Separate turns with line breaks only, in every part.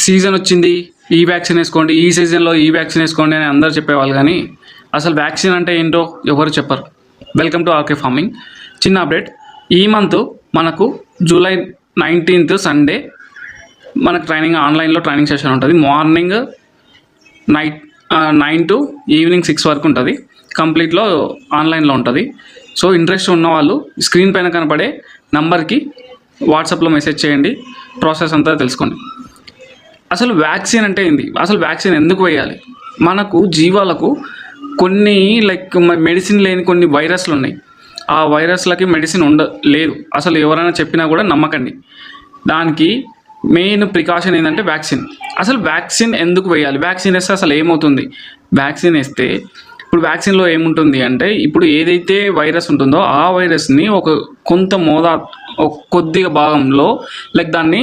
Season వచ్చింది, ఈ vaccine వేసుకోండి, ఈ సీజన్లో ఈ వ్యాక్సిన్ వేసుకోండి అని అందరు చెప్పేవాళ్ళు, కానీ అసలు వ్యాక్సిన్ అంటే ఏంటో ఎవరు చెప్పరు. Welcome to RK farming. చిన్న అప్డేట్, ఈ మంత్ మనకు జూలై 19th సండే మనకు ఆన్లైన్లో ట్రైనింగ్ సెషన్ ఉంటుంది. మార్నింగ్ 9 to ఈవినింగ్ 6 వరకు ఉంటుంది. కంప్లీట్లో ఆన్లైన్లో ఉంటుంది. సో ఇంట్రెస్ట్ ఉన్న వాళ్ళు స్క్రీన్ పైన కనపడే నంబర్కి వాట్సాప్లో మెసేజ్ చేయండి, ప్రాసెస్ అంతా తెలుసుకోండి. అసలు వ్యాక్సిన్ అంటే ఏంది, అసలు వ్యాక్సిన్ ఎందుకు వేయాలి? మనకు జీవాలకు కొన్ని మెడిసిన్ లేని కొన్ని వైరస్లు ఉన్నాయి. ఆ వైరస్లకి మెడిసిన్ లేదు. అసలు ఎవరైనా చెప్పినా కూడా నమ్మకండి. దానికి మెయిన్ ప్రికాషన్ ఏంటంటే వ్యాక్సిన్. అసలు వ్యాక్సిన్ ఎందుకు వేయాలి? వ్యాక్సిన్ వేస్తే అసలు ఏమవుతుంది? వ్యాక్సిన్ వేస్తే ఇప్పుడు వ్యాక్సిన్లో ఏముంటుంది అంటే, ఇప్పుడు ఏదైతే వైరస్ ఉంటుందో ఆ వైరస్ని కొంత కొద్దిగా భాగంలో దాన్ని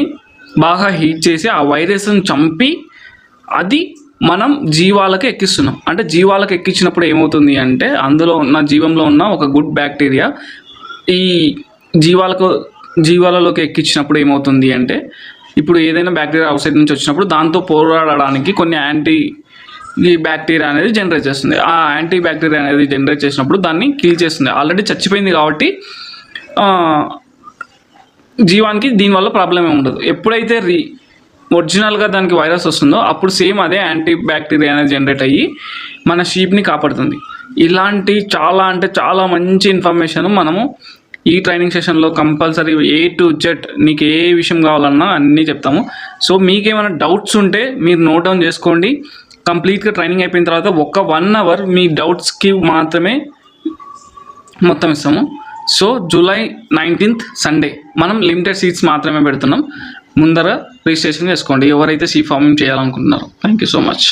బాగా హీట్ చేసి ఆ వైరస్ని చంపి అది మనం జీవాలకు ఎక్కిస్తున్నాం. అంటే జీవాలకు ఎక్కించినప్పుడు ఏమవుతుంది అంటే, అందులో ఉన్న జీవంలో ఉన్న ఒక గుడ్ బ్యాక్టీరియా ఈ జీవాలలోకి ఎక్కించినప్పుడు ఏమవుతుంది అంటే, ఇప్పుడు ఏదైనా బ్యాక్టీరియా అవుట్ సైడ్ నుంచి వచ్చినప్పుడు దాంతో పోరాడడానికి కొన్ని ఈ బ్యాక్టీరియా అనేది జనరేట్ చేస్తుంది. ఆ యాంటీ బ్యాక్టీరియా అనేది జనరేట్ చేసినప్పుడు దాన్ని కిల్ చేస్తుంది. ఆల్రెడీ చచ్చిపోయింది కాబట్టి జీవానికి దీనివల్ల ప్రాబ్లం ఏమి ఉండదు. ఎప్పుడైతే ఒరిజినల్గా దానికి వైరస్ వస్తుందో అప్పుడు సేమ్ అదే యాంటీ బ్యాక్టీరియా అనేది జనరేట్ అయ్యి మన షీప్ని కాపాడుతుంది. ఇలాంటి చాలా మంచి ఇన్ఫర్మేషన్ మనము ఈ ట్రైనింగ్ సెషన్లో కంపల్సరీ A to Z నీకు ఏ విషయం కావాలన్నా అన్నీ చెప్తాము. సో మీకేమైనా డౌట్స్ ఉంటే మీరు నోట్ డౌన్ చేసుకోండి. కంప్లీట్గా ట్రైనింగ్ అయిపోయిన తర్వాత 1 hour మీ డౌట్స్కి మాత్రమే మొత్తం ఇస్తాము. సో జూలై 19th సండే మనం లిమిటెడ్ సీట్స్ మాత్రమే పెడుతున్నాం. ముందర రిజిస్ట్రేషన్ చేసుకోండి ఎవరైతే షీప్ ఫార్మింగ్ చేయాలనుకుంటున్నారో. Thank you so much.